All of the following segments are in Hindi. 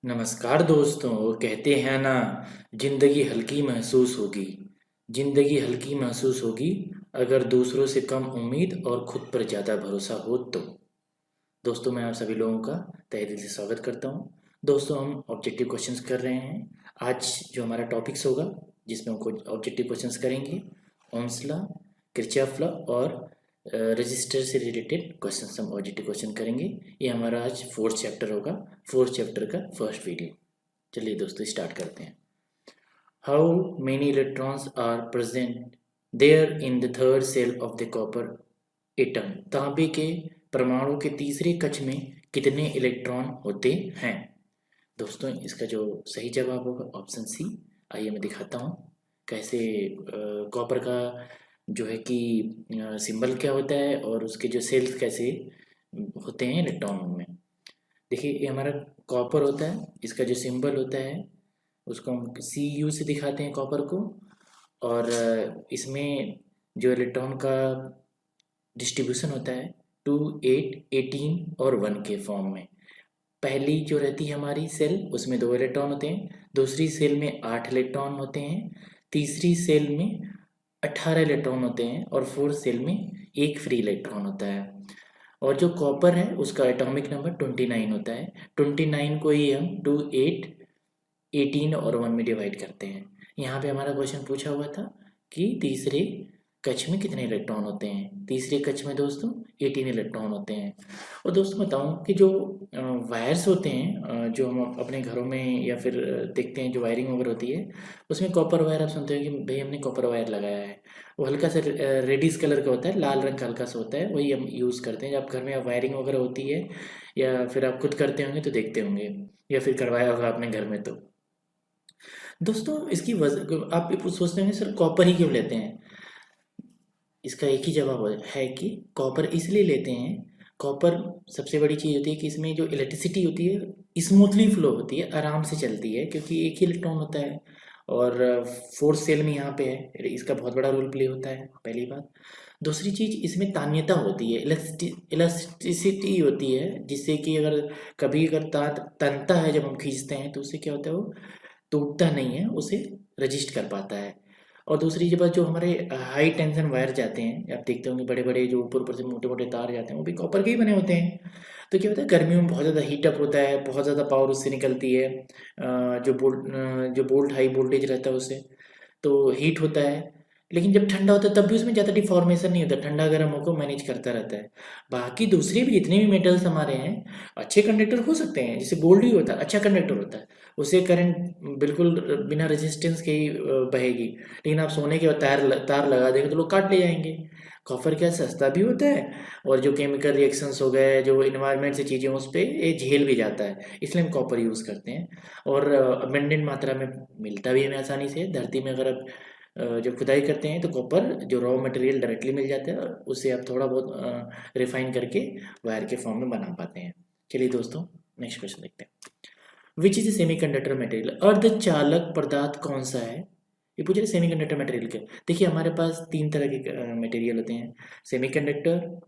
नमस्कार दोस्तों। कहते हैं ना, जिंदगी हल्की महसूस होगी। जिंदगी हल्की महसूस होगी अगर दूसरों से कम उम्मीद और खुद पर ज़्यादा भरोसा हो तो। दोस्तों, मैं आप सभी लोगों का तहे दिल से स्वागत करता हूं। दोस्तों, हम ऑब्जेक्टिव क्वेश्चंस कर रहे हैं। आज जो हमारा टॉपिक्स होगा, जिसमें हम ऑब्जेक्टिव क्वेश्चंस करेंगे, ओम्स लॉ, किरचॉफ लॉ और रजिस्टर से रिलेटेड क्वेश्चंस हम ऑब्जेक्टिव क्वेश्चन करेंगे। ये हमारा आज फोर्थ चैप्टर होगा, फोर्थ चैप्टर का फर्स्ट वीडियो। चलिए दोस्तों, स्टार्ट करते हैं। How many electrons are present there in the third shell of the copper atom. तांबे के परमाणु के तीसरे कक्ष में कितने इलेक्ट्रॉन होते हैं? दोस्तों, इसका जो सही जवाब होगा ऑप्शन सी। आइए मैं दिखाता हूँ कैसे कॉपर का जो है कि सिंबल क्या होता है और उसके जो सेल्स कैसे होते हैं इलेक्ट्रॉन में। देखिए, ये हमारा कॉपर होता है, इसका जो सिंबल होता है उसको हम Cu से दिखाते हैं कॉपर को। और इसमें जो इलेक्ट्रॉन का डिस्ट्रीब्यूशन होता है 2, 8, 18 और 1 के फॉर्म में। पहली जो रहती है हमारी सेल, उसमें 2 इलेक्ट्रॉन होते हैं, दूसरी सेल में 8 इलेक्ट्रॉन होते हैं, तीसरी सेल में 18 इलेक्ट्रॉन होते हैं और फोर्थ सेल में एक फ्री इलेक्ट्रॉन होता है। और जो कॉपर है उसका एटॉमिक नंबर 29 होता है। 29 को ही हम 2, 8, 18 और 1 में डिवाइड करते हैं। यहाँ पे हमारा क्वेश्चन पूछा हुआ था कि तीसरे कक्ष में कितने इलेक्ट्रॉन होते हैं। तीसरे कक्ष में दोस्तों 18 इलेक्ट्रॉन होते हैं। और दोस्तों बताऊं कि जो वायर्स होते हैं, जो हम अपने घरों में या फिर देखते हैं, जो वायरिंग वगैरह होती है, उसमें कॉपर वायर आप सुनते हो कि भाई हमने कॉपर वायर लगाया है। वो हल्का सा रेडिश कलर का होता है, लाल रंग का हल्का सा होता है, वही हम यूज़ करते हैं जब घर में वायरिंग वगैरह होती है, या फिर आप खुद करते होंगे तो देखते होंगे, या फिर करवाया होगा अपने घर में। तो दोस्तों, इसकी वजह आप सोचते होंगे सर कॉपर ही क्यों लेते हैं। इसका एक ही जवाब है कि कॉपर इसलिए लेते हैं। कॉपर सबसे बड़ी चीज़ होती है कि इसमें जो इलेक्ट्रिसिटी होती है स्मूथली फ्लो होती है, आराम से चलती है, क्योंकि एक ही इलेक्ट्रॉन होता है। और फोर्थ सेल में यहाँ पे है, इसका बहुत बड़ा रोल प्ले होता है, पहली बात। दूसरी चीज़, इसमें तान्यता होती है, इलास्टिसिटी होती है, जिससे कि अगर कभी अगर तार तनता है, जब हम खींचते हैं तो उससे क्या होता है, वो टूटता नहीं है, उसे रजिस्ट कर पाता है। और दूसरी जगह जो हमारे हाई टेंशन वायर जाते हैं, आप देखते होंगे बड़े बड़े जो ऊपर ऊपर से मोटे मोटे तार जाते हैं, वो भी कॉपर के ही बने होते हैं। तो क्या होता है, गर्मियों में बहुत ज़्यादा हीटअप होता है, बहुत ज़्यादा पावर उससे निकलती है, जो बोल्ट हाई वोल्टेज रहता है उससे, तो हीट होता है। लेकिन जब ठंडा होता है तब भी उसमें ज़्यादा डिफॉर्मेशन नहीं होता, ठंडा गर्म होकर मैनेज करता रहता है। बाकी दूसरे भी जितने भी मेटल्स हमारे हैं अच्छे कंडक्टर हो सकते हैं, जैसे गोल्ड ही होता है, अच्छा कंडक्टर होता है, उससे करंट बिल्कुल बिना रेजिस्टेंस के ही बहेगी। लेकिन आप सोने के बाद तार तार लगा देंगे तो लोग काट ले जाएंगे। कॉपर क्या सस्ता भी होता है, और जो केमिकल रिएक्शंस हो गए, जो इन्वायरमेंट से चीज़ें, उस पर ये झेल भी जाता है, इसलिए हम कॉपर यूज़ करते हैं। और अबेंडेंट मात्रा में मिलता भी हमें आसानी से। धरती में अगर आप जब खुदाई करते हैं तो कॉपर जो रॉ मटेरियल डायरेक्टली मिल जाता है, उससे आप थोड़ा बहुत रिफाइन करके वायर के फॉर्म में बना पाते हैं। चलिए दोस्तों, नेक्स्ट क्वेश्चन देखते हैं। Which is semi conductor material, अर्धचालक पदार्थ कौन सा है? ये पूछ रहे सेमी कंडक्टर मटेरियल के। देखिए, हमारे पास 3 तरह के मटेरियल होते हैं। सेमी कंडक्टर,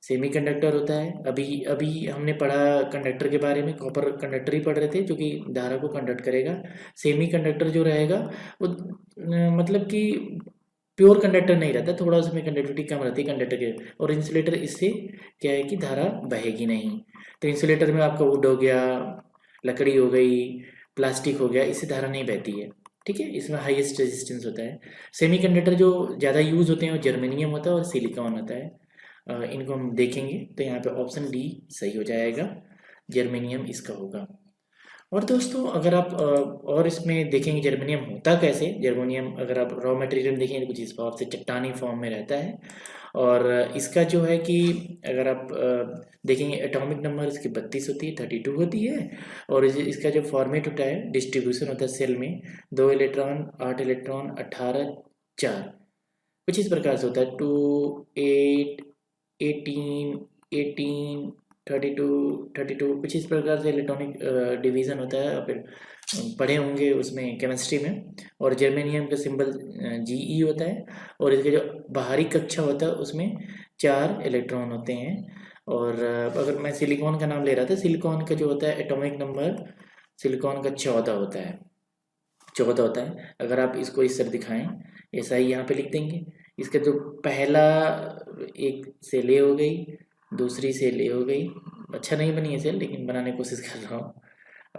सेमी कंडक्टर होता है, अभी अभी हमने पढ़ा कंडक्टर के बारे में, कॉपर कंडक्टर ही पढ़ रहे थे जो कि धारा को कंडक्ट करेगा। सेमी कंडक्टर जो रहेगा वो मतलब कि प्योर कंडक्टर नहीं रहता, थोड़ा उसमें कंडक्टिविटी कम रहती है कंडक्टर के। और इंसुलेटर, इससे क्या है कि धारा बहेगी नहीं। तो इंसुलेटर में आपका वुड हो गया, लकड़ी हो गई, प्लास्टिक हो गया, इससे धारा नहीं बहती है। ठीक है, इसमें हाईएस्ट रेजिस्टेंस होता है। सेमी कंडक्टर जो ज़्यादा यूज़ होते हैं वो जर्मेनियम होता है और सिलिकॉन होता है। इनको हम देखेंगे तो यहाँ पे ऑप्शन डी सही हो जाएगा, जर्मेनियम इसका होगा। और दोस्तों, अगर आप और इसमें देखेंगे जर्मेनियम होता कैसे, जर्मेनियम अगर आप रॉ मटेरियल देखेंगे तो कुछ इस फॉर्म से चट्टानी फॉर्म में रहता है। और इसका जो है कि अगर आप देखेंगे एटॉमिक नंबर इसकी 32 होती है, 32 होती है। और इसका जो फॉर्मेट होता है, डिस्ट्रीब्यूशन होता है सेल में, 2 इलेक्ट्रॉन, 8 इलेक्ट्रॉन, 18, 4, कुछ इस प्रकार से होता है। 2, 8, 18, 18, 32, 32, कुछ इस प्रकार से इलेक्ट्रॉनिक डिवीज़न होता है। आप पढ़े होंगे उसमें केमिस्ट्री में। और जर्मेनियम का सिंबल Ge होता है। और इसके जो बाहरी कक्षा होता है उसमें 4 इलेक्ट्रॉन होते हैं। और अगर मैं सिलिकॉन का नाम ले रहा था, सिलिकॉन का जो होता है एटॉमिक नंबर सिलिकॉन का 14 होता है, 14 होता है। अगर आप इसको इस तरह दिखाएं, ऐसा ही यहाँ पे लिख देंगे। इसका जो पहला एक सेल ये हो गई, दूसरी सेल ये हो गई, अच्छा नहीं बनी है सेल लेकिन बनाने की कोशिश कर रहा हूँ,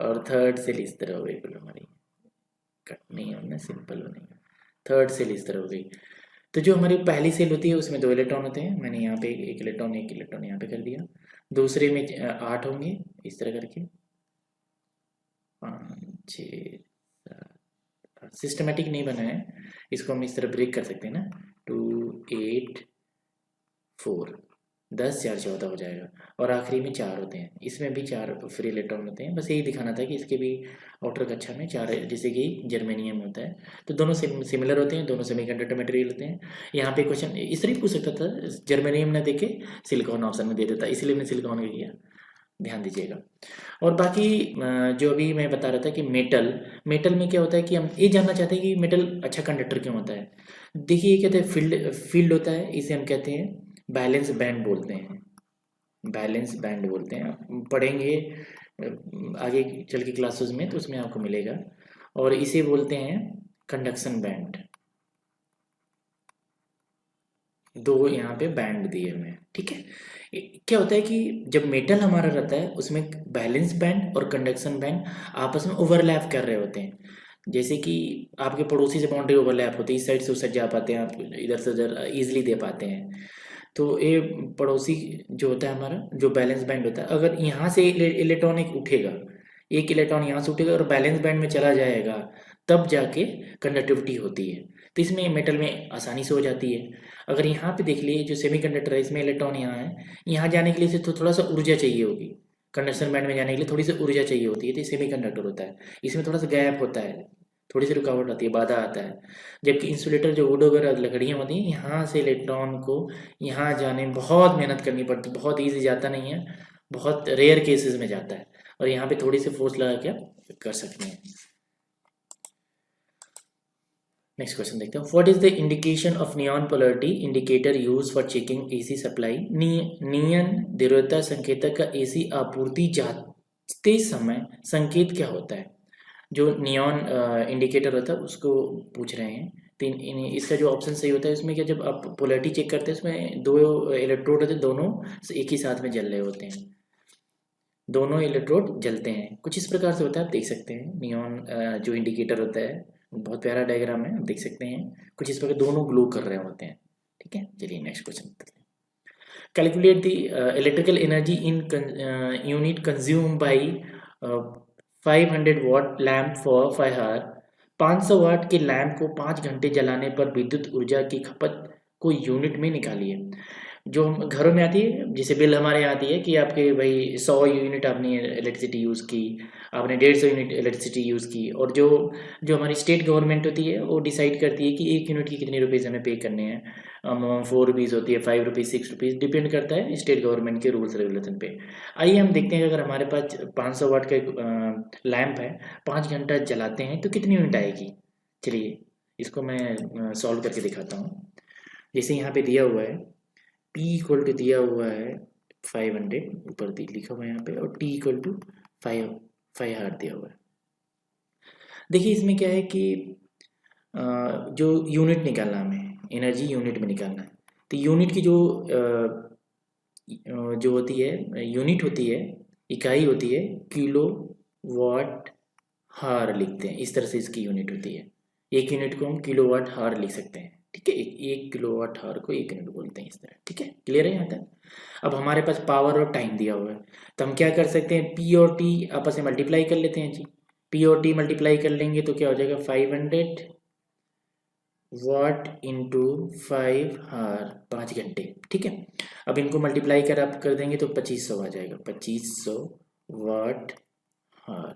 और थर्ड सेल इस तरह हो गई, बिल्कुल हमारी कट नहीं होना, सिंपल होने, थर्ड सेल इस तरह हो गई। तो जो हमारी पहली सेल होती है उसमें 2 इलेक्ट्रॉन होते हैं, मैंने यहाँ पे एक इलेक्ट्रॉन यहाँ पे कर दिया। दूसरे में 8 होंगे इस तरह करके, 5 6 7, सिस्टमेटिक नहीं बना है, इसको हम इस तरह ब्रेक कर सकते हैं ना, 2 8 4, 10 4 14 हो जाएगा। और आखिरी में 4 होते हैं, इसमें भी 4 फ्री इलेक्ट्रॉन होते हैं। बस यही दिखाना था कि इसके भी आउटर कक्षा में 4 है, जैसे कि जर्मेनियम होता है। तो दोनों सिमिलर होते हैं, दोनों सेमीकंडक्टर मटेरियल होते हैं। यहाँ पे क्वेश्चन इस तरह पूछ सकता था, जर्मेनियम ना देके सिलिकॉन ऑप्शन में दे देता, इसलिए मैंने सिलिकॉन का किया, ध्यान दीजिएगा। और बाकी जो अभी मैं बता रहा था कि मेटल में क्या होता है कि हम ये जानना चाहते हैं कि मेटल अच्छा कंडक्टर क्यों होता है। देखिए ये कहते हैं फील्ड होता है, इसे हम कहते हैं बैलेंस बैंड बोलते हैं, बैलेंस बैंड बोलते हैं। आप पढ़ेंगे आगे चल के क्लासेस में तो उसमें आपको मिलेगा। और इसे बोलते हैं कंडक्शन बैंड, 2 यहाँ पे बैंड दिए हुए हैं, ठीक है। क्या होता है कि जब मेटल हमारा रहता है उसमें बैलेंस बैंड और कंडक्शन बैंड आपस में ओवरलैप कर रहे होते हैं। जैसे कि आपके पड़ोसी से बाउंड्री ओवरलैप होती है, इस साइड से उस साइड जा पाते हैं, आप इधर से उधर ईजिली दे पाते हैं। तो ये पड़ोसी जो होता है हमारा, जो बैलेंस बैंड होता है, अगर यहाँ से इलेक्ट्रॉन एक उठेगा, एक इलेक्ट्रॉन यहाँ से उठेगा और बैलेंस बैंड में चला जाएगा, तब जाके कंडक्टिविटी होती है। तो इसमें मेटल में आसानी से हो जाती है। अगर यहाँ पे देख लिए जो सेमीकंडक्टर है, इसमें इलेक्ट्रॉन यहाँ है, यहाँ जाने के लिए इसे थोड़ा सा ऊर्जा चाहिए होगी, कंडक्शन बैंड में जाने के लिए थोड़ी सी ऊर्जा चाहिए होती है, तो सेमीकंडक्टर होता है। इसमें थोड़ा सा गैप होता है, थोड़ी सी रुकावट आती है, बाधा आता है। जबकि इंसुलेटर जो वुड वगैरह लकड़ियाँ होती हैं, यहाँ से इलेक्ट्रॉन को यहाँ जाने में बहुत मेहनत करनी पड़ती है, बहुत ईजी जाता नहीं है, बहुत रेयर केसेस में जाता है। और यहाँ पे थोड़ी सी फोर्स लगा के आप कर सकते हैं। नेक्स्ट क्वेश्चन देखते हैं, what is the indication of neon polarity indicator use for checking AC supply. Neon द्रव्यता संकेतक का एसी आपूर्ति जाते समय संकेत क्या होता है। जो नियॉन इंडिकेटर होता है उसको पूछ रहे हैं। इसका जो ऑप्शन सही होता है इसमें क्या, जब आप पोलैरिटी चेक करते हैं उसमें 2 इलेक्ट्रोड होते हैं, दोनों एक ही साथ में जल रहे होते हैं, दोनों इलेक्ट्रोड जलते हैं। कुछ इस प्रकार से होता है, आप देख सकते हैं नियॉन जो इंडिकेटर होता है, बहुत प्यारा डायग्राम है, आप देख सकते हैं कुछ इस प्रकार दोनों ग्लो कर रहे होते हैं, ठीक है। चलिए नेक्स्ट क्वेश्चन करते हैं। Calculate the electrical energy in unit consumed by 500 watt lamp for 5 hour. 500 watt के लैम्प को 5 घंटे जलाने पर विद्युत ऊर्जा की खपत को यूनिट में निकालिए। जो घरों में आती है, जैसे बिल हमारे यहाँ आती है कि आपके भाई 100 यूनिट आपने इलेक्ट्रिसिटी यूज़ की, आपने 150 यूनिट इलेक्ट्रिसिटी यूज़ की, और जो जो हमारी स्टेट गवर्नमेंट होती है वो डिसाइड करती है कि 1 यूनिट की कितने रुपीज़ हमें पे करने हैं। 4 रुपीज़ होती है, 5 रुपीज़, 6 रुपीज़, डिपेंड करता है स्टेट गवर्नमेंट के रूल्स रेगुलेशन पे। आइए हम देखते हैं कि अगर हमारे पास 500 वाट का लैम्प है, 5 घंटा जलाते हैं तो कितनी यूनिट आएगी। चलिए इसको मैं सॉल्व करके दिखाता हूँ। जैसे यहाँ पे दिया हुआ है P इक्वल टू दिया हुआ है 500, ऊपर लिखा हुआ है यहाँ पे, और T इक्वल टू 5 हार्ट दिया हुआ है। देखिए इसमें क्या है कि जो यूनिट निकालना हमें, एनर्जी यूनिट में निकालना है, तो यूनिट की जो होती है, यूनिट होती है, इकाई होती है किलो वाट हार लिखते हैं, इस तरह से इसकी यूनिट होती है। 1 यूनिट को हम किलो वाट हार लिख सकते हैं, ठीक है। 1 किलो वाट हार को 1 यूनिट बोलते हैं, इस तरह, ठीक है। क्लियर है यहाँ तक। अब हमारे पास पावर और टाइम दिया हुआ है, तो हम क्या कर सकते हैं, P और T आपस में मल्टीप्लाई कर लेते हैं जी। P और T मल्टीप्लाई कर लेंगे तो क्या हो जाएगा, 500 वाट इंटू 5 हार, 5 घंटे, ठीक है। अब इनको मल्टीप्लाई कर देंगे तो 2500 आ जाएगा, 2500 वाट हार।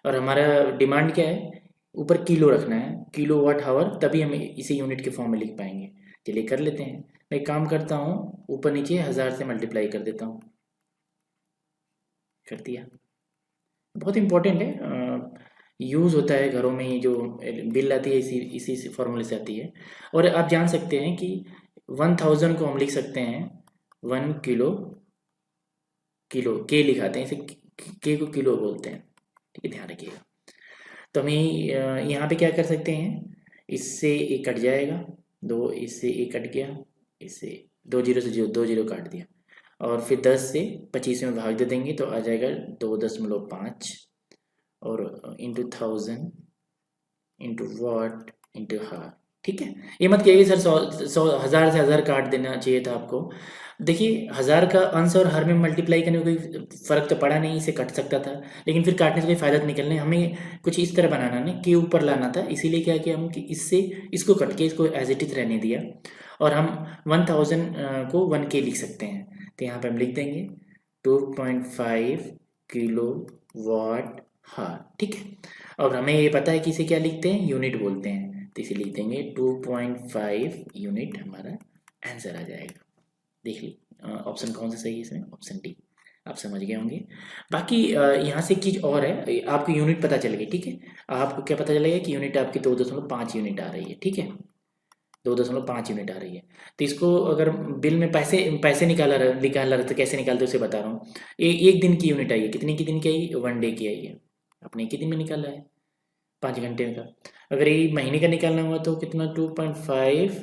और हमारा डिमांड क्या है, ऊपर किलो रखना है, किलो वाट हावर, तभी हम इसे यूनिट के फॉर्म में लिख पाएंगे। चलिए कर लेते हैं। मैं एक काम करता हूँ, ऊपर नीचे 1000 से मल्टीप्लाई कर देता हूँ, कर दिया। बहुत इंपॉर्टेंट है, यूज़ होता है घरों में, जो बिल आती है इसी फॉर्मूले से आती है। और आप जान सकते हैं कि 1000 को हम लिख सकते हैं 1 किलो के लिखाते हैं, इसे के को किलो बोलते हैं, ठीक है, ध्यान रखिएगा। तो हमें यहाँ पे क्या कर सकते हैं, इससे एक कट जाएगा, 2 इससे एक कट गया, इससे 2 जीरो से 2 जीरो काट दिया, और फिर 10 से 25 में भाग दे देंगे तो आ जाएगा 2.5 और इंटू 1000 इंटू वॉट इंटू हार। ठीक है, ये मत कहिए सर 100 1000 से 1000 काट देना चाहिए था आपको। देखिए 1000 का अंश और हर में मल्टीप्लाई करने में कोई फ़र्क तो पड़ा नहीं, इसे कट सकता था, लेकिन फिर काटने से कोई फ़ायदा तो निकलने, हमें कुछ इस तरह बनाना ना के ऊपर लाना था, इसीलिए क्या किया हम कि इससे इसको कट के इसको एज इट इज़ रहने दिया, और हम 1000 को 1K लिख सकते हैं। तो यहाँ पर हम लिख देंगे 2.5 किलो वाट हार। ठीक है, और हमें ये पता है कि इसे क्या लिखते हैं, यूनिट बोलते हैं, तो इसे लिख देंगे 2.5 यूनिट, हमारा आंसर आ जाएगा। देख ली ऑप्शन कौन सा सही है इसमें, ऑप्शन डी। आप समझ गए होंगे। बाकी यहाँ से एक चीज़ और है, आपको यूनिट पता चल गई। ठीक है, आपको क्या पता चलेगा कि यूनिट आपकी 2.5 यूनिट आ रही है। ठीक है, 2.5 यूनिट आ रही है। तो इसको अगर बिल में पैसे पैसे निकाला रहा तो कैसे निकालते उसे बता रहा हूँ। एक दिन की यूनिट आई है, कितने की दिन की आई है, 1 डे की आई है, आपने एक ही दिन में निकाला है 5 घंटे का। अगर ये महीने का निकालना हुआ तो कितना 2.5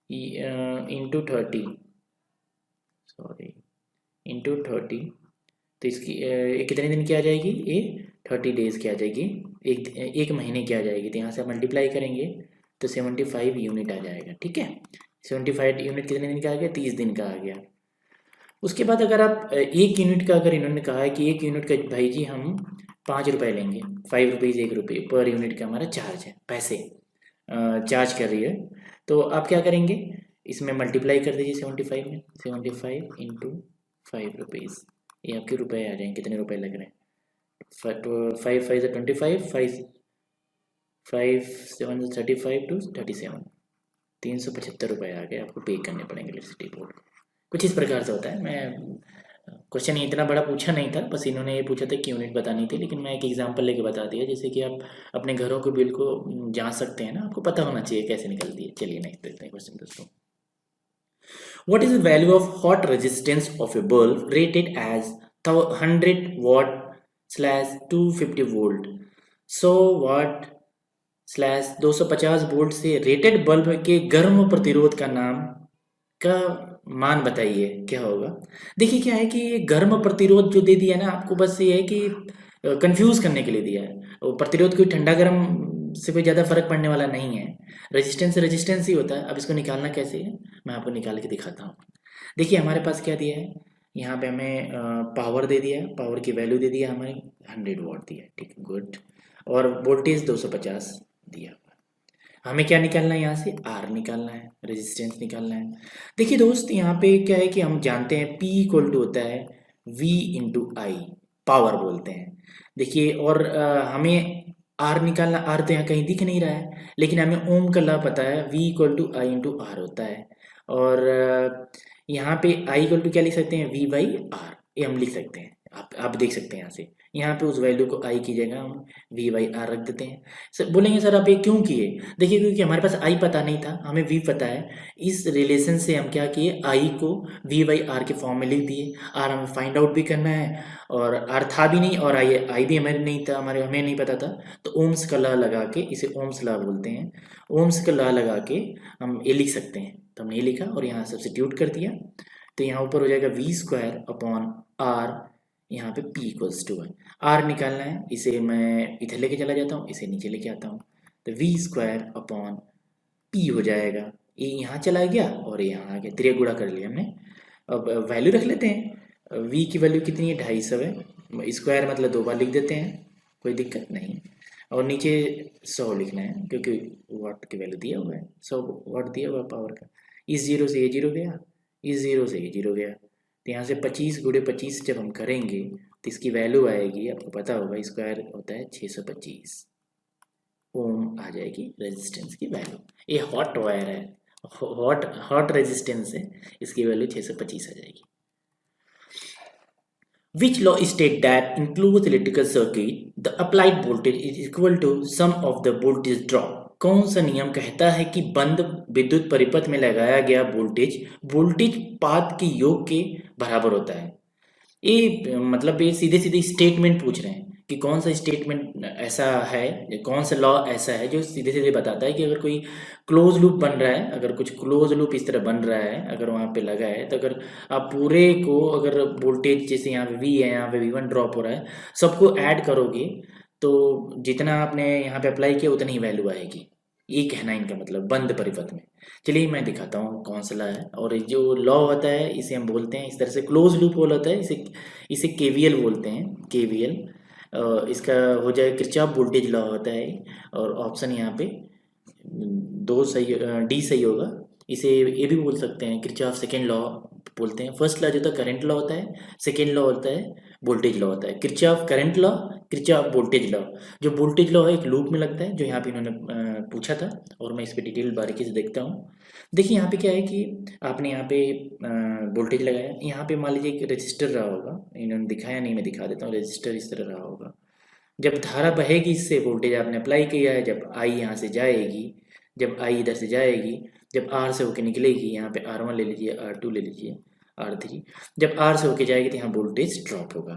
इंटू 30, सॉरी इंटू 30, तो इसकी कितने दिन की आ जाएगी, ये 30 डेज़ की आ जाएगी, एक महीने की आ जाएगी। तो यहाँ से आप मल्टीप्लाई करेंगे तो 75 यूनिट आ जाएगा। ठीक है, 75 यूनिट कितने दिन का आ गया, 30 दिन का आ गया। उसके बाद अगर आप एक यूनिट का, अगर इन्होंने कहा है कि एक यूनिट का भाई जी हम 5 रुपये लेंगे, 5 रुपीज़ 1 रुपये पर यूनिट का हमारा चार्ज है, पैसे चार्ज कर रही है, तो आप क्या करेंगे, इसमें मल्टीप्लाई कर दीजिए 75 में, 75 इंटू 5 रुपीज़, ये आपके रुपए आ जाएंगे, कितने रुपए लग रहे हैं, 5 5 से 25, 5 7 35 टू 37, 375 रुपये आ गए, आपको पे करने पड़ेंगे इलेक्ट्रिसिटी बोर्ड को। कुछ इस प्रकार से होता है। मैं क्वेश्चन इतना बड़ा पूछा नहीं था, बस इन्होंने ये पूछा था कि यूनिट बतानी थी, लेकिन मैं एक एग्जांपल लेके बता दिया, जैसे कि आप अपने घरों के बिल को जांच सकते हैं ना, आपको पता होना चाहिए कैसे निकलती है। चलिए नेक्स्ट देखते हैं क्वेश्चन दोस्तों। What is the value of hot resistance of a bulb rated as 100 watt slash 250 volt 100 watt slash 250 volt से रेटेड बल्ब के गर्म प्रतिरोध का नाम का मान बताइए, क्या होगा। देखिए क्या है कि ये गर्म प्रतिरोध जो दे दिया ना आपको, बस ये है कि कंफ्यूज करने के लिए दिया है। वो प्रतिरोध कोई ठंडा गर्म से कोई ज़्यादा फर्क पड़ने वाला नहीं है, रेजिस्टेंस से रेजिस्टेंस ही होता है। अब इसको निकालना कैसे है, मैं आपको निकाल के दिखाता हूँ। देखिए हमारे पास क्या दिया है, यहाँ पे हमें पावर दे दिया है, पावर की वैल्यू दे दिया हमें 100 वाट दिया है, ठीक गुड, और वोल्टेज 250 दिया। हमें क्या निकालना है, यहाँ से आर निकालना है, रेजिस्टेंस निकालना है। देखिए दोस्त यहाँ पे क्या है कि हम जानते हैं P इक्वल टू होता है V इंटू आई, पावर बोलते हैं। देखिए और हमें आर निकालना, आर तो यहाँ कहीं दिख नहीं रहा है, लेकिन हमें ओम का लॉ पता है, V equal to I into R होता है। और यहाँ पे I इक्वल टू क्या लिख सकते हैं, V बाई आर, ये हम लिख सकते हैं। आप देख सकते हैं यहाँ से, यहाँ पे उस वैल्यू को आई की जगह हम V बाई आर रख देते हैं। सर बोलेंगे सर आप ये क्यों किए, देखिए क्योंकि हमारे पास आई पता नहीं था, हमें V पता है। इस रिलेशन से हम क्या किए, आई को V बाई आर के फॉर्म में लिख दिए। आर हमें फाइंड आउट भी करना है, और आर था भी नहीं, और आई भी हमें नहीं था, हमें नहीं पता था। तो ओम्स का लॉ लगा के, इसे ओम्स लॉ बोलते हैं, ओम्स का लॉ लगा के हम ये लिख सकते हैं। तो हमने ये लिखा और यहाँ सब्स्टिट्यूट कर दिया, तो यहाँ ऊपर हो जाएगा V² अपॉन आर, यहाँ पे P इक्वल्स टू है, आर निकालना है, इसे मैं इधर लेके चला जाता हूँ, इसे नीचे लेके आता हूँ, तो V² अपॉन P हो जाएगा। ये यहाँ चला गया और यहाँ आ गया, त्रिया गुणा कर लिया हमने। अब वैल्यू रख लेते हैं, V की वैल्यू कितनी है, 250 है, स्क्वायर मतलब 2 बार लिख देते हैं, कोई दिक्कत नहीं। और नीचे 100 लिखना है क्योंकि वाट की वैल्यू दिया हुआ है, 100 वाट दिया हुआ पावर का। इस जीरो से ये जीरो गया, इस जीरो से ये जीरो गया, तो यहाँ से 25 गुणे 25 जब हम करेंगे तो इसकी वैल्यू आएगी, आपको पता होगा स्क्वायर होता है 625 ओम आ जाएगी रेजिस्टेंस की वैल्यू। ये हॉट वायर है, हॉट रेजिस्टेंस है, इसकी वैल्यू 625 आ जाएगी। Which law state that in closed electrical circuit the applied voltage is equal to sum of the voltage drop? कौन सा नियम कहता है कि बंद विद्युत परिपथ में लगाया गया वोल्टेज पात के योग के बराबर होता है। ये मतलब ये सीधे सीधे स्टेटमेंट पूछ रहे हैं कि कौन सा स्टेटमेंट ऐसा है, कौन सा लॉ ऐसा है जो सीधे सीधे बताता है कि अगर कोई क्लोज लूप बन रहा है, अगर कुछ क्लोज लूप इस तरह बन रहा है, अगर वहाँ पे लगा है, तो अगर आप पूरे को, अगर वोल्टेज जैसे यहाँ पे वी है, यहाँ पे V1 ड्रॉप हो रहा है, सबको ऐड करोगे तो जितना आपने यहाँ पे अप्लाई किया उतनी ही वैल्यू आएगी। ये कहना है इनका मतलब बंद परिपथ में। चलिए मैं दिखाता हूँ कौन सा लॉ है। और जो लॉ होता है इसे हम बोलते हैं इस तरह से, क्लोज लूप होल होता है, इसे इसे केवीएल बोलते हैं, केवीएल। इसका हो जाए किरचॉफ वोल्टेज लॉ होता है। और ऑप्शन यहाँ पे दो सही, डी सही होगा। इसे ये भी बोल सकते हैं किरचॉफ सेकेंड लॉ बोलते हैं। फर्स्ट लॉ जो होता है करंट लॉ होता है, सेकेंड लॉ होता है वोल्टेज लॉ होता है। Kirchhoff current law, Kirchhoff voltage law. जो वोल्टेज लॉ है एक लूप में लगता है, जो यहाँ पे इन्होंने पूछा था, और मैं इस पर डिटेल बारीकी से देखता हूँ। देखिए यहाँ पे क्या है कि आपने यहाँ पे वोल्टेज लगाया, यहाँ पे मान लीजिए एक रजिस्टर रहा होगा, इन्होंने दिखाया नहीं, मैं दिखा देता हूँ। रजिस्टर इस तरह रहा होगा, जब धारा बहेगी इससे, वोल्टेज आपने अप्लाई किया है, जब आई यहाँ से जाएगी, जब आई इधर से जाएगी, जब आर से होके निकलेगी, यहाँ पे R1 ले लीजिए, R2 ले लीजिए, R3, जब आर से होके जाएगी तो यहाँ वोल्टेज ड्रॉप होगा।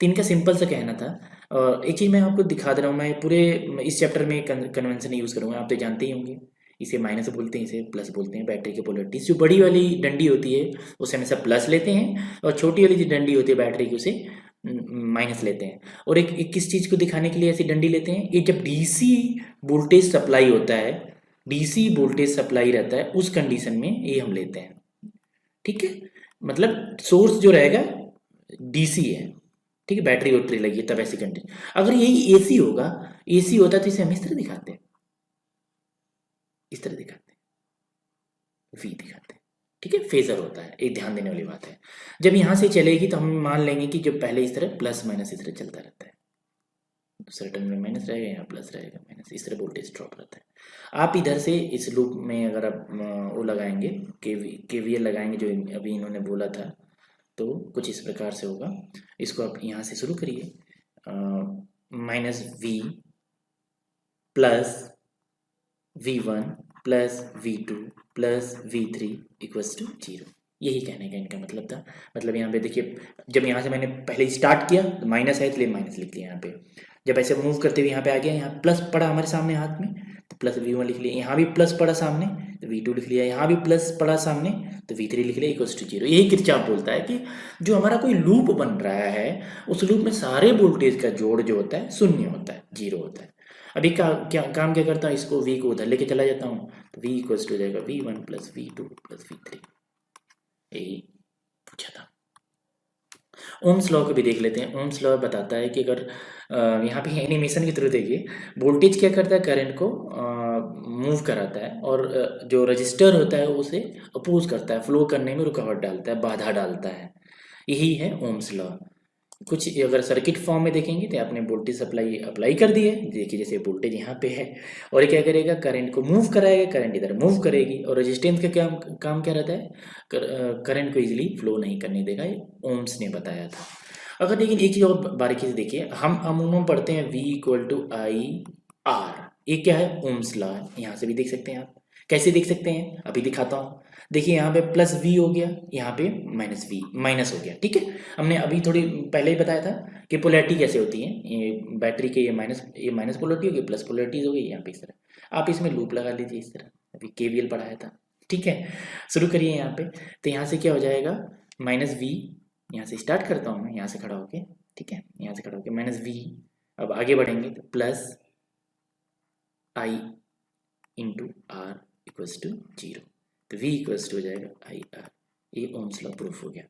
तो इनका सिंपल सा कहना था। और एक चीज़ मैं आपको दिखा दे रहा हूँ, मैं पूरे इस चैप्टर में कन्वेंशन यूज़ करूँगा, आप तो जानते ही होंगे। इसे माइनस बोलते हैं, इसे प्लस बोलते हैं। बैटरी की पोलरिटीज, जो बड़ी वाली डंडी होती है उसे हमेशा प्लस लेते हैं, और छोटी वाली जो डंडी होती है बैटरी की, उसे माइनस लेते हैं। और एक किस चीज़ को दिखाने के लिए ऐसी डंडी लेते हैं, ये जब डीसी वोल्टेज सप्लाई होता है, डीसी वोल्टेज सप्लाई रहता है, उस कंडीशन में ये हम लेते हैं। ठीक है, मतलब सोर्स जो रहेगा डीसी है, ठीक है, बैटरी वोटरी लगी है, तब ऐसी कंडीशन। अगर यही एसी होगा, एसी होता तो इसे हम इस तरह दिखाते हैं, इस तरह दिखाते हैं, वी दिखाते हैं। ठीक है, फेजर होता है, एक ध्यान देने वाली बात है। जब यहाँ से चलेगी तो हम मान लेंगे कि जो पहले इस तरह प्लस माइनस इस तरह चलता रहता है, दूसरे टर्म में माइनस रहेगा, यहाँ प्लस रहेगा, माइनस, इस तरह वोल्टेज ड्रॉप रहता है। आप इधर से इस लूप में अगर आप वो लगाएंगे, केवीएल लगाएंगे जो अभी इन्होंने बोला था, तो कुछ इस प्रकार से होगा। इसको आप यहाँ से शुरू करिए, -V plus V1 plus V2 plus V3 equals to 0। यही कहने का इनका मतलब था। मतलब यहाँ पे देखिए, जब यहाँ से मैंने पहले स्टार्ट किया तो माइनस है, इसलिए माइनस लिख लिया यहाँ पे। जब ऐसे मूव करते हुए यहाँ पे आ गया, यहाँ प्लस पड़ा हमारे सामने हाथ में, तो प्लस V1 लिख लिया। यहाँ भी प्लस पड़ा सामने तो V2 लिख लिया। यहाँ भी प्लस पड़ा सामने तो V3 लिख लिया इक्वल्स टू 0। यही किरचॉफ बोलता है कि जो हमारा कोई लूप बन रहा है, उस लूप में सारे वोल्टेज का जोड़ जो होता है शून्य होता है, 0 होता है। अभी काम क्या करता हूँ, इसको V को उधर लेके चला जाता हूँ, तो V इक्वल्स टू हो जाएगा V1 plus V2 plus V3। यही पूछा था। ओम्स लॉ को भी देख लेते हैं। ओम्स लॉ बताता है कि अगर यहाँ पे एनिमेशन के थ्रू देखिए, वोल्टेज क्या करता है, करंट को मूव कराता है, और जो रजिस्टर होता है उसे अपोज करता है, फ्लो करने में रुकावट डालता है, बाधा डालता है। यही है ओम्स लॉ। कुछ अगर सर्किट फॉर्म में देखेंगे तो आपने वोल्टेज सप्लाई अप्लाई कर दी है, देखिए जैसे वोल्टेज यहाँ पे है, और ये क्या करेगा, करंट को मूव कराएगा, करंट इधर मूव करेगी। और रेजिस्टेंस का काम क्या रहता है, करंट को इजीली फ्लो नहीं करने देगा, ये ओम्स ने बताया था। अगर लेकिन एक चीज़ और बारीकी से देखिए, हम अमूमन पढ़ते हैं V equal to I R, ये क्या है, ओम्स लॉ है। यहाँ से भी देख सकते हैं आप। कैसे देख सकते हैं, अभी दिखाता हूँ। देखिए यहाँ पे प्लस V हो गया, यहाँ पे माइनस V, माइनस हो गया। ठीक है, हमने अभी थोड़ी पहले ही बताया था कि पोलैरिटी कैसे होती है। ये बैटरी के ये माइनस पोलैरिटी होगी, प्लस पोलैरिटीज होगी यहाँ पे इस तरह। आप इसमें लूप लगा लीजिए इस तरह, अभी KVL पढ़ाया था। ठीक है, शुरू करिए यहाँ पे। तो यहाँ से क्या हो जाएगा, -V, यहाँ से स्टार्ट करता हूँ मैं, यहाँ से खड़ा होके। ठीक है, यहाँ से खड़ा होके -V, अब आगे बढ़ेंगे तो plus I into R equals to 0, तो V इक्वल्स टू हो जाएगा आई आर। ये ओम्स लॉ प्रूफ हो गया,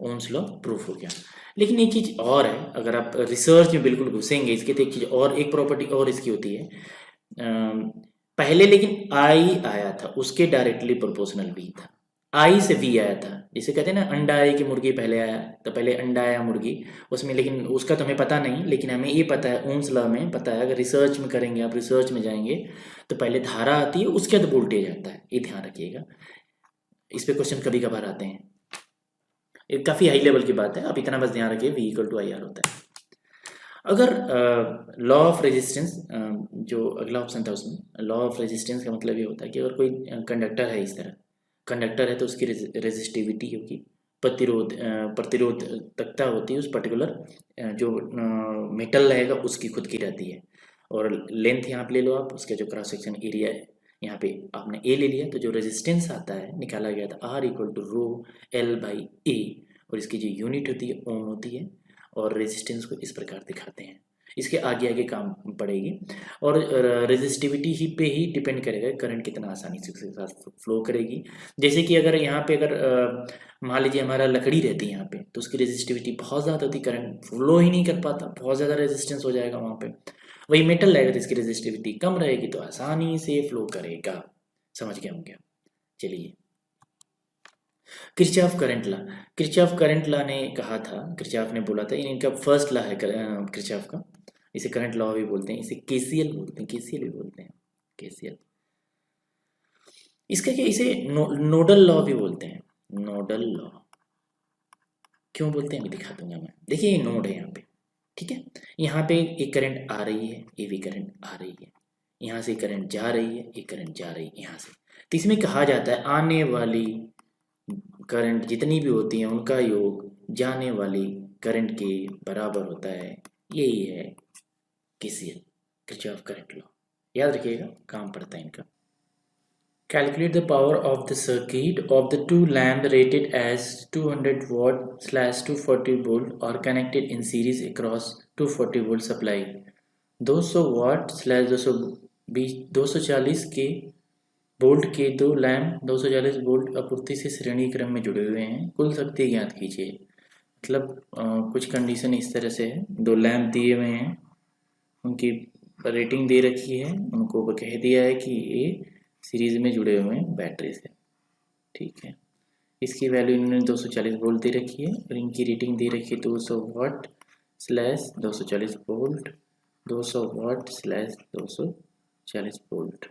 ओम्स लॉ प्रूफ हो गया। लेकिन एक चीज़ और है, अगर आप रिसर्च में बिल्कुल घुसेंगे इसके, तो एक चीज़ और, एक प्रॉपर्टी और इसकी होती है। पहले लेकिन आई आया था, उसके डायरेक्टली प्रोपोर्शनल V था। आई से V आया था, जिसे कहते हैं ना अंडा आए कि मुर्गी पहले आया, तो पहले अंडा आया मुर्गी उसमें, लेकिन उसका तो हमें पता नहीं, लेकिन हमें ये पता है, ओम्स लॉ में पता है। अगर रिसर्च में करेंगे, आप रिसर्च में जाएंगे तो पहले धारा आती है, उसके बाद वोल्टेज आता है, ये ध्यान रखिएगा। इस पे क्वेश्चन कभी कभार आते हैं, ये काफ़ी हाई लेवल की बात है, आप इतना बस ध्यान रखिए, V equal to I R होता है। अगर लॉ ऑफ रेजिस्टेंस, जो अगला ऑप्शन था उसमें, लॉ ऑफ रेजिस्टेंस का मतलब ये होता है कि अगर कोई कंडक्टर है, इस तरह कंडक्टर है, तो उसकी रेजिस्टिविटी होगी प्रतिरोधकता होती है उस पर्टिकुलर जो मेटल रहेगा उसकी खुद की रहती है। और लेंथ यहाँ पे ले लो आप, उसका जो क्रॉस सेक्शन एरिया है यहाँ पे आपने ए ले लिया, तो जो रेजिस्टेंस आता है निकाला गया था R equal to rho L by A, और इसकी जो यूनिट होती है ओम होती है, और रेजिस्टेंस को इस प्रकार दिखाते हैं। इसके आगे आगे काम पड़ेगी, और रेजिस्टिविटी ही पे ही डिपेंड करेगा करंट कितना आसानी से उसके साथ फ्लो करेगी। जैसे कि अगर यहाँ पे अगर मान लीजिए हमारा लकड़ी रहती है यहाँ पे, तो उसकी रेजिस्टिविटी बहुत ज़्यादा होती, करंट फ्लो ही नहीं कर पाता, बहुत ज़्यादा रेजिस्टेंस हो जाएगा वहाँ पे। वही मेटल रहेगा तो इसकी रेजिस्टिविटी कम रहेगी, तो आसानी से फ्लो करेगा। समझ गए होंगे। चलिए, Kirchhoff current law. Kirchhoff current law ने कहा था, किरचॉफ ने बोला था, इनका फर्स्ट लॉ है किरचॉफ का। इसे करंट लॉ भी बोलते हैं, इसे केसीएल बोलते हैं, केसीएल भी बोलते हैं, केसीएल। इसका क्या, इसे नोडल लॉ भी बोलते हैं, नोडल लॉ। क्यों बोलते हैं अभी दिखा दूंगा मैं। देखिए ये नोड है यहाँ पे, ठीक है, यहाँ पे एक करंट आ रही है, ये भी करंट आ रही है, यहाँ से करंट जा रही है, ये करंट जा रही है यहाँ से। तो इसमें कहा जाता है आने वाली करंट जितनी भी होती हैं उनका योग जाने वाली करंट के बराबर होता है। यही है केसीएल, किरचॉफ करंट लॉ। याद रखिएगा, काम पड़ता है इनका। Calculate the power of the circuit of the two lamps rated as 200 watt slash 240 volt are connected in series across 240 volt supply. 200 watt slash 240 के वोल्ट के दो लैम्प 240 वोल्ट आपूर्ति से श्रेणी क्रम में जुड़े हुए हैं। कुल शक्ति ज्ञात कीजिए। मतलब कुछ कंडीशन इस तरह से है, दो लैम्प दिए हुए हैं, उनकी रेटिंग दे रखी है, उनको कह दिया है कि ये सीरीज में जुड़े हुए हैं बैटरी से, ठीक है। इसकी वैल्यू इन्होंने 240 वोल्ट दे रखी है, और इनकी रेटिंग दे रखी है 200 वाट स्लैश 240 वोल्ट, 200 वाट स्लैश 240 वोल्ट।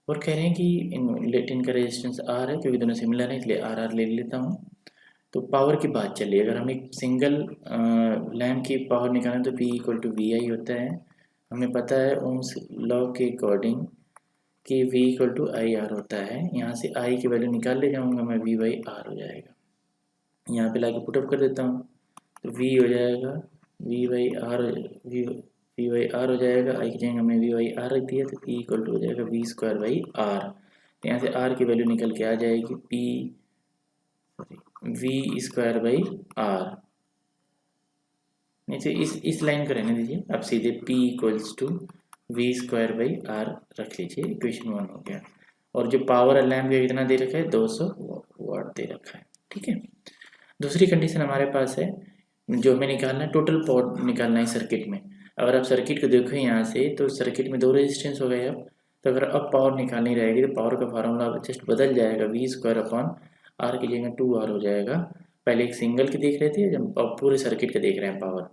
और कह रहे हैं कि इनका रेजिस्टेंस आर है, क्योंकि दोनों सिमिलर है इसलिए आर ले लेता हूँ। तो पावर की बात चलिए, अगर हम एक सिंगल लैम्प की पावर निकालें तो P equal to V I होता है। हमें पता है ओम्स लॉ के अकॉर्डिंग कि V equal to I R होता है। यहाँ से I की वैल्यू निकाल ले जाऊँगा मैं, V बाई आर हो जाएगा। यहाँ पे लाके पुटअप कर देता हूँ, तो V हो जाएगा V by R, V by R हो जाएगा। I की जगह हमें V बाई आर रख दिया, तो P इक्वल टू हो जाएगा V स्क्वायर बाई आर। तो यहाँ से R की वैल्यू निकल के आ जाएगी V स्क्वायर बाई आर। नीचे इस लाइन को रहने दीजिए, अब सीधे P equals to V square by R रख लीजिए, इक्वेशन 1 हो गया। और जो पावर लैम्प का कितना दे रखा है, 200 वाट दे रखा है, ठीक है। दूसरी कंडीशन हमारे पास है, जो हमें निकालना है, टोटल पावर निकालना है सर्किट में। अगर आप सर्किट को देखो यहाँ से, तो सर्किट में दो रेजिस्टेंस हो गए अब। तो अगर अब पावर निकालनी रहेगी तो पावर का फार्मूला जस्ट बदल जाएगा, V स्क्वायर अपॉन आर की जगह 2R हो जाएगा। पहले एक सिंगल की देख रहे थे, जब अब पूरे सर्किट का देख रहे हैं पावर।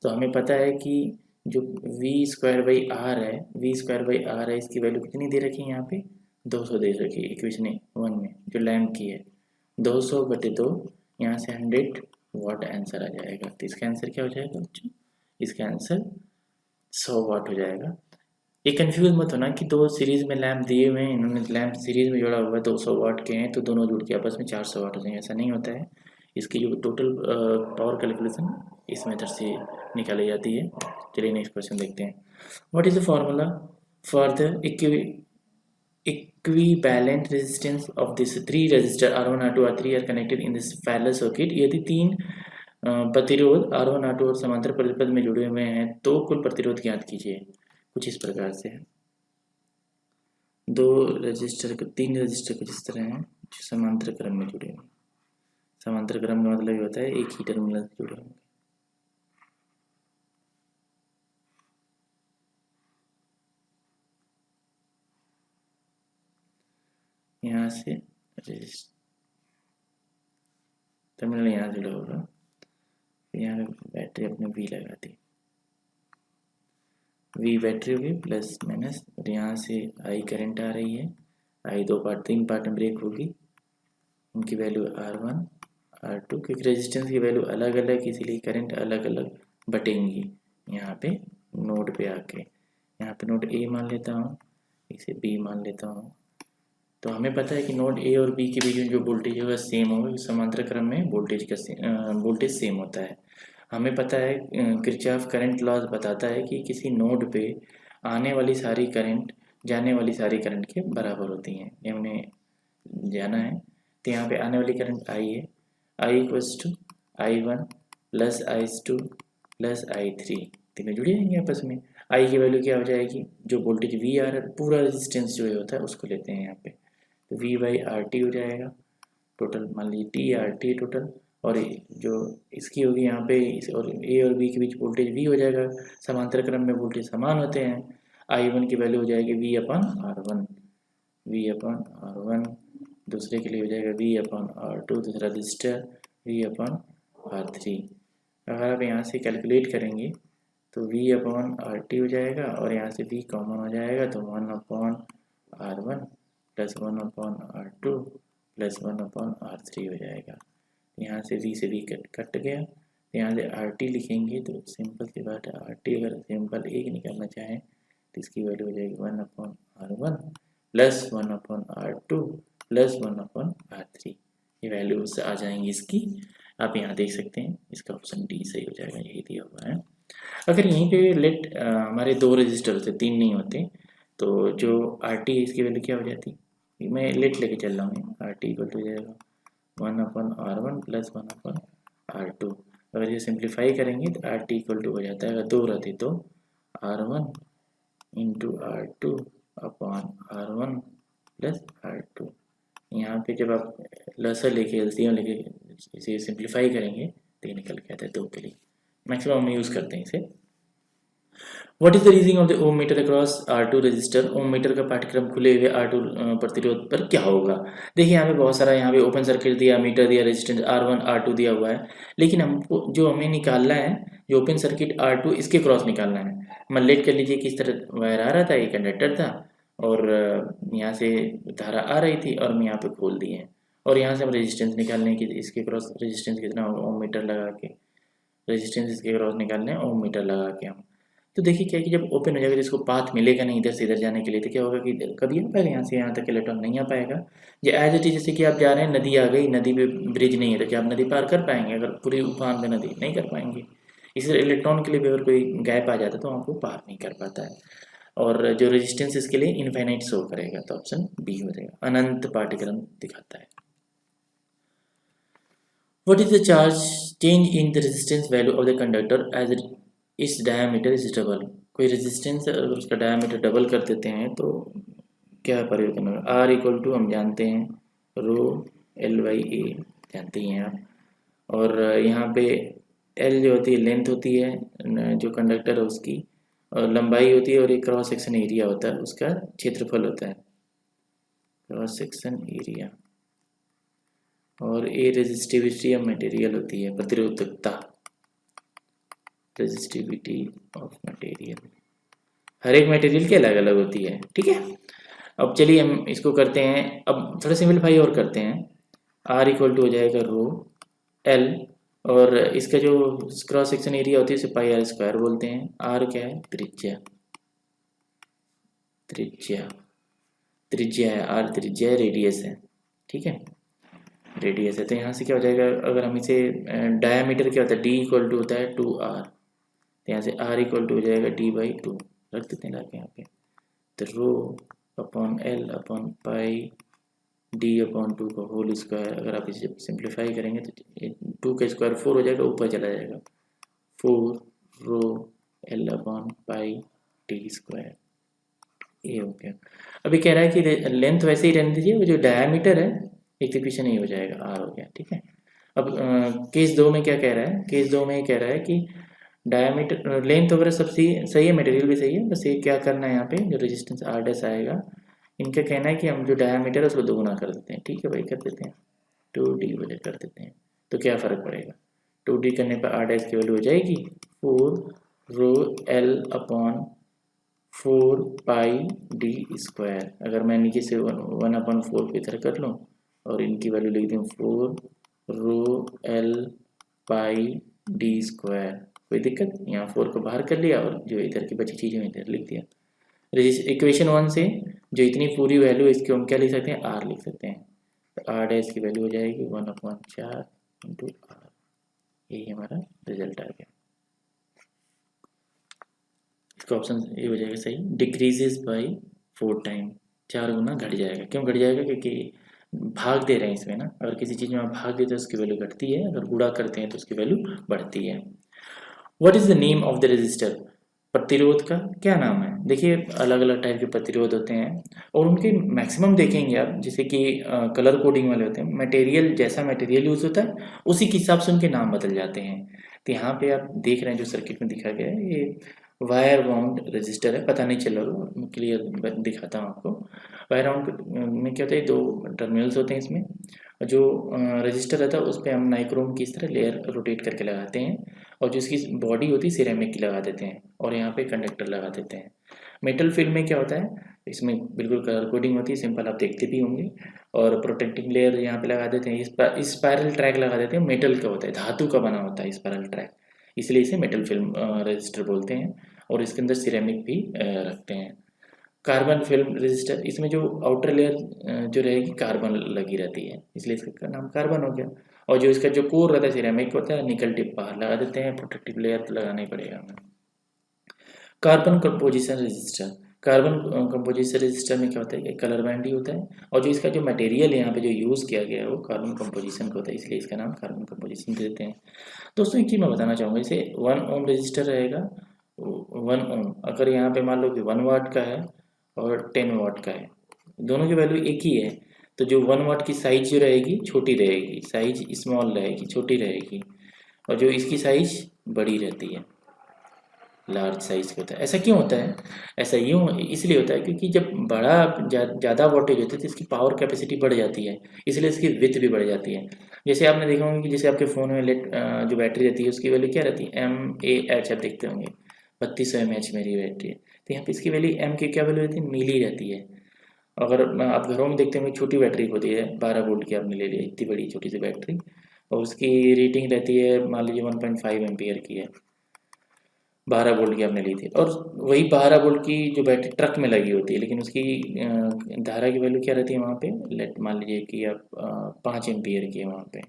तो हमें पता है कि जो V स्क्वायर बाई आर है, V स्क्वायर बाई आर है, इसकी वैल्यू कितनी दे रखी है यहाँ पे, 200 दे रखी है इक्वेशन 1 में, जो लैम्प की है। 200 बटे 2, यहाँ से 100 वाट आंसर आ जाएगा। तो इसका आंसर क्या हो जाएगा बच्चों, इसका आंसर 100 वाट हो जाएगा। ये कंफ्यूज मत होना कि दो सीरीज में लैम्प दिए हुए हैं, इन्होंने लैम्प सीरीज में जोड़ा हुआ है, 200 वाट के हैं, तो दोनों जुड़ के आपस में 400 वाट हो जाएंगे, ऐसा नहीं होता है। इसकी जो टोटल पावर कैलकुलेशन इस मेथड से निकाली जाती है। चलिए नेक्स्ट क्वेश्चन देखते हैं। What is the formula for the equivalent resistance of this three resistor R1 R2 R3 are connected in this parallel circuit. यदि तीन प्रतिरोध R1 R2 और समांतर प्रतिपद में जुड़े हुए हैं तो कुल प्रतिरोध ज्ञात कीजिए। कुछ इस प्रकार से है, तीन रजिस्टर कुछ इस तरह हैं जो समांतर क्रम में जुड़े हैं। समांतर क्रम का मतलब ये होता है एक ही टर्मिनल से जुड़े होंगे। यहाँ से टर्मिनल यहाँ जुड़ा होगा, यहाँ पे बैटरी अपने V लगा दी, V बैटरी होगी प्लस माइनस, और यहाँ से I करंट आ रही है। I तीन पार्ट में ब्रेक होगी, उनकी वैल्यू R1 R2, क्योंकि रेजिस्टेंस की वैल्यू अलग अलग, इसीलिए करंट अलग अलग बटेंगी। यहाँ पे नोड पे आके, यहाँ पे नोड A मान लेता हूँ, इसे B मान लेता हूँ, तो हमें पता है कि नोड ए और बी के बीच में जो वोल्टेज होगा सेम होगा, समांतर क्रम में वोल्टेज सेम होता है। हमें पता है किरचॉफ करंट लॉज बताता है कि किसी नोड पे आने वाली सारी करंट जाने वाली सारी करंट के बराबर होती हैं, ये हमने जाना है। तो यहाँ पे आने वाली करंट आई है, I equals to I1 plus I2 plus I3, तीनों जुड़े रहेंगे आपस में। आई की वैल्यू क्या हो जाएगी, जो वोल्टेज वी आ रहा है पूरा रेजिस्टेंस जो होता है उसको लेते हैं यहाँ पे, तो वी बाई आर टी हो जाएगा टोटल, मान लीजिए टी आर टी टोटल, और जो इसकी होगी यहाँ पे और ए और बी के बीच वोल्टेज वी हो जाएगा, समांतर क्रम में वोल्टेज समान होते हैं। I1 की वैल्यू हो जाएगी V upon R one, V upon R one, दूसरे के लिए हो जाएगा वी अपन आर टू, दूसरा resistor V upon R three. अगर आप यहाँ से कैलकुलेट करेंगे तो वी अपॉन आर टी हो जाएगा और यहाँ से वी कॉमन हो जाएगा, तो 1 upon R one plus 1 upon R two plus 1 upon R three हो जाएगा। यहाँ से वी कट गया, तो यहाँ से आर टी लिखेंगे तो सिंपल सी बात है, आर टी अगर सिंपल एक निकालना चाहें तो इसकी वैल्यू हो जाएगी 1 upon R one plus 1 upon R two plus 1 upon R three, ये वैल्यूज आ जाएंगी इसकी। आप यहाँ देख सकते हैं इसका ऑप्शन डी सही हो जाएगा, यही दिया हुआ है। अगर यहीं पे लेट हमारे 2 रजिस्टर होते, 3 नहीं होते, तो जो आर टी है इसकी वैल्यू क्या हो जाती, मैं लेट लेके चल रहा हूँ, आर टी इक्वल टू जाएगा 1 upon R one plus 1 upon R two. अगर ये सिंप्लीफाई करेंगे तो आर टी इक्वल टू हो जाता है, अगर 2 रहते तो R one into R two upon R one plus R two. यहाँ पे जब आप लसर लेके एलसीएम लेके इसे सिंप्लीफाई करेंगे तो ये निकल के आता है 2 के लिए, मैक्सिमम हम यूज़ करते हैं इसे। What is the reading of the ohm meter across R2 resistor, ohm meter का पाठ्यक्रम खुले हुए R2 प्रतिरोध पर क्या होगा। देखिए यहाँ पे बहुत सारा, यहाँ पे ओपन सर्किट दिया, मीटर दिया, रेजिस्टेंस R1 R2 दिया हुआ है, लेकिन हमको जो हमें निकालना है जो ओपन सर्किट R2 इसके क्रॉस निकालना है। मान लेट कर लीजिए किस तरह वायर आ रहा था, एक कंडक्टर था और यहाँ से धारा आ रही थी और हम यहाँ पे खोल दिए हैं, और यहाँ से हम रेजिस्टेंस निकालने की, इसके क्रॉस रेजिस्टेंस कितना होगा, ओम मीटर लगा के रेजिस्टेंस इसके क्रॉस निकालने हैं ओम मीटर लगा के हम। तो देखिए क्या है कि जब ओपन हो जाएगा तो इसको पाथ मिलेगा नहीं इधर से इधर जाने के लिए, तो क्या होगा कि कभी आ पाएगा यहाँ से यहाँ तक इलेक्ट्रॉन नहीं आ पाएगा। ये एज इट इज, जैसे कि आप जा रहे हैं, नदी आ गई, नदी पे ब्रिज नहीं है तो क्या आप नदी पार कर पाएंगे, अगर पूरी उफान में नदी नहीं कर पाएंगे। इसी इलेक्ट्रॉन के लिए भी अगर कोई गैप आ जाता है तो आपको पार नहीं कर पाता है, और जो रेजिस्टेंस इसके लिए इनफाइनाइट शो करेगा, तो ऑप्शन बी हो जाएगा, अनंत पाठ्यक्रम दिखाता है। What is the charge change in the resistance value of the conductor as its diameter is double? कोई रेजिस्टेंस अगर उसका डायमीटर डबल कर देते हैं तो क्या परिवर्तन होगा। आर इक्वल टू हम जानते हैं रो एल बाई ए, जानते ही हैं आप, और यहाँ पे एल जो होती है लेंथ होती है जो कंडक्टर है उसकी, और लंबाई होती है, और एक क्रॉस सेक्शन एरिया होता है, उसका क्षेत्रफल होता है क्रॉस सेक्शन एरिया, और ए रेजिस्टिविटी ऑफ मटेरियल होती है, प्रतिरोधकता, रेजिस्टिविटी ऑफ मटेरियल, हर एक मटेरियल की अलग अलग होती है, ठीक है। अब चलिए हम इसको करते हैं, अब थोड़ा सिंपलीफाई और करते हैं। आर इक्वल टू हो जाएगा रो एल, और इसका जो क्रॉस सेक्शन एरिया होती है उसे पाई आर स्क्वायर बोलते हैं। आर क्या है, त्रिज्या, त्रिज्या त्रिज्या है, आर त्रिज्या है, रेडियस है, ठीक है, रेडियस है। तो यहाँ से क्या हो जाएगा, अगर हम इसे डायामीटर क्या होता है, डी इक्वल टू होता है 2r, तो यहाँ से r इक्वल टू हो जाएगा d बाई 2, रख देते हैं लाके यहाँ पे, तो rho upon L upon pi D upon 2 का होल स्क्वायर। अगर आप इसे सिंप्लीफाई करेंगे तो 2 का स्क्वायर 4 हो जाएगा, ऊपर चला जाएगा 4 rho L upon pi D square, ये हो गया। अभी कह रहा है कि लेंथ वैसे ही रहने दीजिए, वो जो डायामीटर है एक तो पीछे नहीं हो जाएगा, आर हो गया, ठीक है। अब केस 2 में क्या कह रहा है, केस 2 में ये कह रहा है कि डायमीटर लेंथ वगैरह सब सही है, मटेरियल भी सही है, बस ये क्या करना है यहाँ पे जो रेजिस्टेंस आर डैश आएगा, इनका कहना है कि हम जो डायमीटर है उसको दोगुना कर देते हैं, ठीक है भाई, कर देते हैं 2d वाले कर देते हैं, तो क्या फ़र्क पड़ेगा, 2d करने पर आर डैश की वैल्यू हो जाएगी 4 रो एल अपॉन 4 पाई डी स्क्वायर। अगर मैं नीचे से 1/4 की तरह कर लूँ और इनकी वैल्यू लिख दूँ 4 रो एल पाई डी स्क्वायर, कोई दिक्कत, यहाँ 4 को बाहर कर लिया और जो इधर की बची चीज़ें इधर लिख दिया। इक्वेशन 1 से जो इतनी पूरी वैल्यू है इसकी हम क्या लिख सकते हैं, आर लिख सकते हैं। तो आर डैश की वैल्यू हो जाएगी 1/4 इंटू आर। यही हमारा रिजल्ट आ गया। इसका ऑप्शन ये हो जाएगा सही, डिक्रीजेज बाई 4 टाइम, 4 गुना घट जाएगा। क्यों घट जाएगा, क्योंकि भाग दे रहे हैं इसमें ना, अगर किसी चीज़ में आप भाग देते हैं तो उसकी वैल्यू घटती है, अगर गुणा करते हैं तो उसकी वैल्यू बढ़ती है। What is the name of the register, प्रतिरोध का क्या नाम है। देखिए अलग अलग टाइप के प्रतिरोध होते हैं और उनके मैक्सिमम देखेंगे आप, जैसे कि कलर कोडिंग वाले होते हैं, मटेरियल जैसा मटेरियल यूज़ होता है उसी के हिसाब से उनके नाम बदल जाते हैं। तो यहाँ पे आप देख रहे हैं जो सर्किट में दिखा गया है, ये वायर बाउंड रजिस्टर है, पता नहीं चल रहा, क्लियर दिखाता हूँ आपको। वायर बाउंड में क्या होता है, 2 टर्मिनल्स होते हैं इसमें, जो रजिस्टर रहता है उस पर हम नाइक्रोम की इस तरह लेयर रोटेट करके लगाते हैं, और जो इसकी बॉडी होती है सिरेमिक की लगा देते हैं, और यहाँ पे कंडक्टर लगा देते हैं। मेटल फिल्म में क्या होता है, इसमें बिल्कुल कलर कोडिंग होती है, सिंपल आप देखते भी होंगे, और प्रोटेक्टिंग लेयर यहाँ पे लगा देते हैं। स्पायरल ट्रैक लगा देते हैं, मेटल का होता है, धातु का बना होता है स्पायरल ट्रैक, इसलिए इसे मेटल फिल्म रजिस्टर बोलते हैं, और इसके अंदर सिरेमिक भी रखते हैं। कार्बन फिल्म रजिस्टर, इसमें जो आउटर लेयर जो रहेगी कार्बन लगी रहती है, इसलिए इसका नाम कार्बन हो गया। और जो इसका जो कोर रहता है सिरेमिक होता है, निकल टिप बाहर लगा देते हैं, प्रोटेक्टिव लेयर तो लगाना ही पड़ेगा हमें। Carbon composition register, carbon composition register में क्या होता है कि कलर बैंड ही होता है, और जो इसका जो मटेरियल है यहाँ पे जो यूज़ किया गया है वो कार्बन कंपोजिशन का होता है, इसलिए इसका नाम कार्बन कंपोजिशन देते हैं। दोस्तों एक चीज़ मैं बताना चाहूँगा, जैसे 1 ओम रजिस्टर रहेगा, 1 ओम अगर यहाँ पे मान लो कि 1 वाट का है और 10 वाट का है, दोनों की वैल्यू एक ही है, तो जो 1 वाट की साइज जो रहेगी छोटी रहेगी, साइज स्मॉल रहेगी, छोटी रहेगी, और जो इसकी साइज बड़ी रहती है, लार्ज साइज का होता है। ऐसा क्यों होता है, ऐसा यूँ इसलिए होता है क्योंकि जब बड़ा ज़्यादा वोल्टेज होती है तो इसकी पावर कैपेसिटी बढ़ जाती है, इसलिए इसकी विड्थ भी बढ़ जाती है। जैसे आपने देखा होंगे कि जैसे आपके फ़ोन में जो बैटरी रहती है उसकी वैल्यू क्या रहती है, mAh, आप देखते होंगे 3200 mAh मेरी बैटरी है, तो यहाँ पे इसकी वैल्यू m की क्या वैल्यू रहती है, मिली रहती है। अगर आप घरों में देखते होंगे छोटी बैटरी होती है, 12 वोल्ट की आपने ले ली इतनी बड़ी छोटी सी बैटरी, और उसकी रेटिंग रहती है मान लीजिए 1.5 एम्पियर की है, 12 वोल्ट की आपने ली थी, और वही 12 वोल्ट की जो बैटरी ट्रक में लगी होती है, लेकिन उसकी धारा की वैल्यू क्या रहती है वहाँ पे, लेट मान लीजिए कि आप 5 एम्पियर की है वहाँ पे,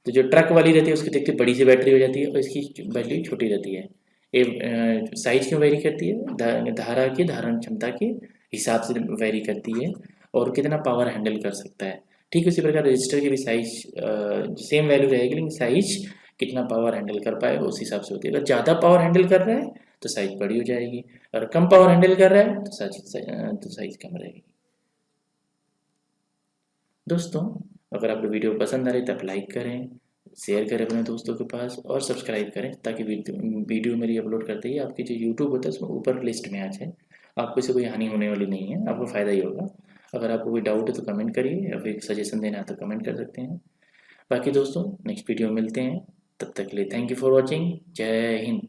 तो जो ट्रक वाली रहती है उसकी देखते बड़ी सी बैटरी हो जाती है और इसकी वैल्यू छोटी रहती है। ये साइज क्यों वेरी करती है, धारा की धारण क्षमता के हिसाब से वेरी करती है, और कितना पावर हैंडल कर सकता है। ठीक उसी प्रकार रजिस्टर की भी साइज सेम वैल्यू रहेगी, लेकिन साइज कितना पावर हैंडल कर पाएगा उस हिसाब से होती है। अगर ज़्यादा पावर हैंडल कर रहा है तो साइज बड़ी हो जाएगी, और कम पावर हैंडल कर रहा है तो साइज कम रहेगी। दोस्तों अगर आपको वीडियो पसंद आ रही है तो आप लाइक करें, शेयर करें अपने दोस्तों के पास, और सब्सक्राइब करें ताकि वीडियो मेरी अपलोड करते ही आपकी जो यूट्यूब होता है उसमें ऊपर लिस्ट में आ जाए। आपको इससे कोई हानि होने वाली नहीं है, आपको फ़ायदा ही होगा। अगर आपको कोई डाउट है तो कमेंट करिए, या फिर सजेशन देना है तो कमेंट कर सकते हैं। बाकी दोस्तों नेक्स्ट वीडियो में मिलते हैं, तब तक के लिए थैंक यू फॉर वॉचिंग। जय हिंद।